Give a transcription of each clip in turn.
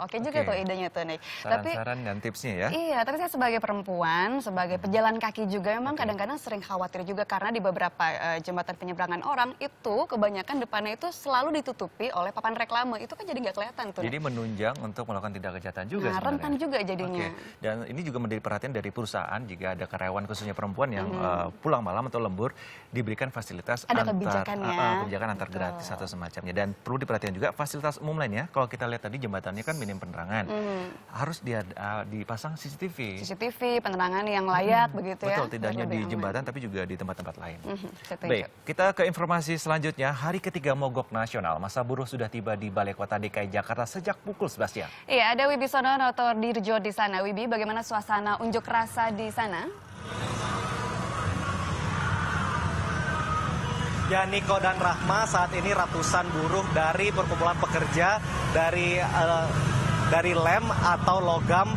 Oke juga Oke. tuh idenya tuh nih. Tapi Saran-saran dan tipsnya ya. iya, tapi saya sebagai perempuan, sebagai pejalan kaki juga memang Oke. kadang-kadang sering khawatir juga karena di beberapa jembatan penyeberangan orang itu kebanyakan depannya itu selalu ditutupi oleh papan reklame. Itu kan jadi nggak kelihatan tuh. Jadi menunjang untuk melakukan tindak kejahatan juga Nah, sebenarnya. rentan juga jadinya. Oke, dan ini juga menjadi perhatian dari perusahaan jika ada karyawan khususnya perempuan yang pulang malam atau lembur diberikan fasilitas Ada kebijakannya. kebijakan antar Betul. gratis atau semacamnya. Dan perlu diperhatikan juga fasilitas umum lainnya. Kalau kita lihat tadi jembatannya kan minim penerangan, harus dipasang CCTV. CCTV, penerangan yang layak begitu ya. Betul, tidak hanya biar di lebih aman. jembatan tapi juga di tempat-tempat lain. Setuju. Baik, kita ke informasi selanjutnya. Hari ketiga mogok nasional, masa buruh sudah tiba di Balai Kota DKI Jakarta sejak pukul 11 siang. Iya, ada Wibisono Notodirjo di sana. Wibi, bagaimana suasana unjuk rasa di sana? Ya, Niko dan Rahma, saat ini ratusan buruh dari perkumpulan pekerja dari lem atau logam,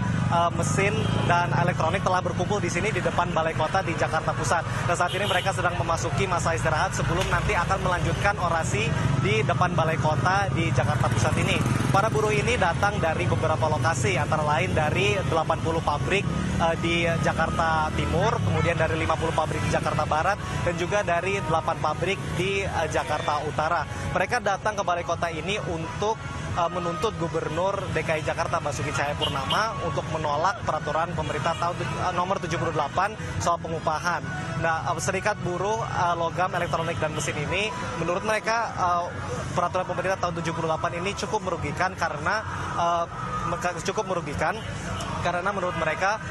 mesin dan elektronik telah berkumpul di sini di depan Balai Kota di Jakarta Pusat. Dan saat ini mereka sedang memasuki masa istirahat sebelum nanti akan melanjutkan orasi di depan Balai Kota di Jakarta Pusat ini. Para buruh ini datang dari beberapa lokasi, antara lain dari 80 pabrik di Jakarta Timur, kemudian dari 50 pabrik di Jakarta Barat, dan juga dari 8 pabrik di Jakarta Utara. Mereka datang ke Balai Kota ini untuk menuntut Gubernur DKI Jakarta Basuki Cahayapurnama untuk menolak peraturan pemerintah tahun nomor 78 soal pengupahan. Nah, Serikat Buruh Logam, Elektronik dan Mesin ini, menurut mereka peraturan pemerintah tahun 78 ini cukup merugikan karena menurut mereka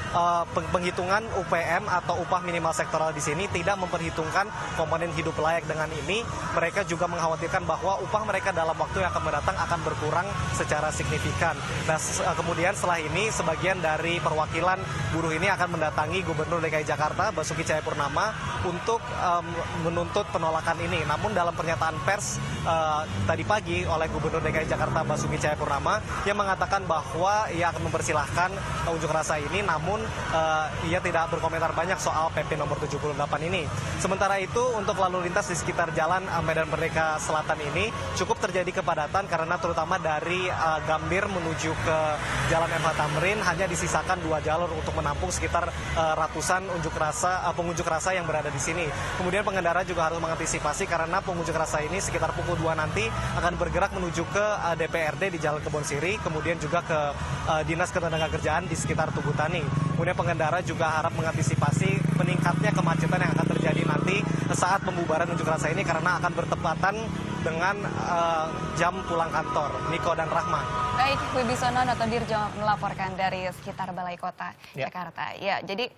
penghitungan UPM atau upah minimal sektoral di sini tidak memperhitungkan komponen hidup layak. Dengan ini mereka juga mengkhawatirkan bahwa upah mereka dalam waktu yang akan mendatang akan berkurang secara signifikan. Nah, kemudian setelah ini sebagian dari perwakilan buruh ini akan mendatangi Gubernur DKI Jakarta Basuki Cahayapurnama untuk menuntut penolakan ini. Namun dalam pernyataan pers tadi pagi oleh Gubernur DKI Jakarta Basuki Cahayapurnama, ia mengatakan bahwa ia akan mempersilahkan unjuk rasa ini, namun ia tidak berkomentar banyak soal PP nomor 78 ini. Sementara itu untuk lalu lintas di sekitar jalan Medan Merdeka Selatan ini cukup terjadi kepadatan karena terutama dari Gambir menuju ke Jalan MH Tamrin hanya disisakan 2 jalur untuk menampung sekitar ratusan pengunjuk rasa yang berada di sini. Kemudian pengendara juga harus mengantisipasi karena pengunjuk rasa ini sekitar pukul 2 nanti akan bergerak menuju ke DPRD di Jalan Kebon Siri, kemudian juga ke Dinas Ketenagakerjaan di sekitar Tugutani. Kemudian pengendara juga harap mengantisipasi meningkatnya kemacetan yang akan terjadi nanti saat pembubaran unjuk rasa ini karena akan bertepatan dengan jam pulang kantor. Niko dan Rahma. Baik, Wibisono Notodirjo melaporkan dari sekitar Balai Kota Jakarta. Ya, jadi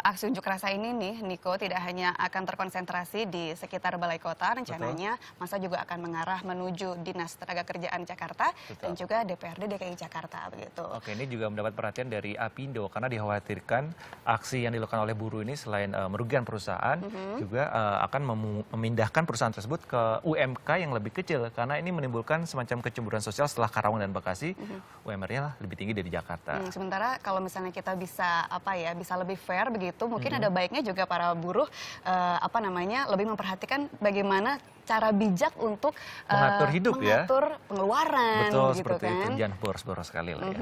aksi unjuk rasa ini nih, Niko, tidak hanya akan terkonsentrasi di sekitar Balai Kota, rencananya masa juga akan mengarah menuju Dinas Tenagakerjaan Jakarta dan juga DPRD DKI Jakarta begitu. Oke, ini juga mendapat perhatian dari Apindo karena dikhawatirkan aksi yang dilakukan oleh buruh ini selain merugikan perusahaan, juga akan memindahkan perusahaan tersebut ke UMK yang lebih kecil karena ini menimbulkan semacam kecemburuan sosial setelah Karawang dan Bekasi, UMR-nya lebih tinggi dari Jakarta. Sementara kalau misalnya kita bisa bisa lebih fair begitu, mungkin ada baiknya juga para buruh lebih memperhatikan bagaimana cara bijak untuk Mengatur hidup ya. mengatur pengeluaran. Betul, gitu seperti kan. itu. Jangan boros-boros sekali lah ya.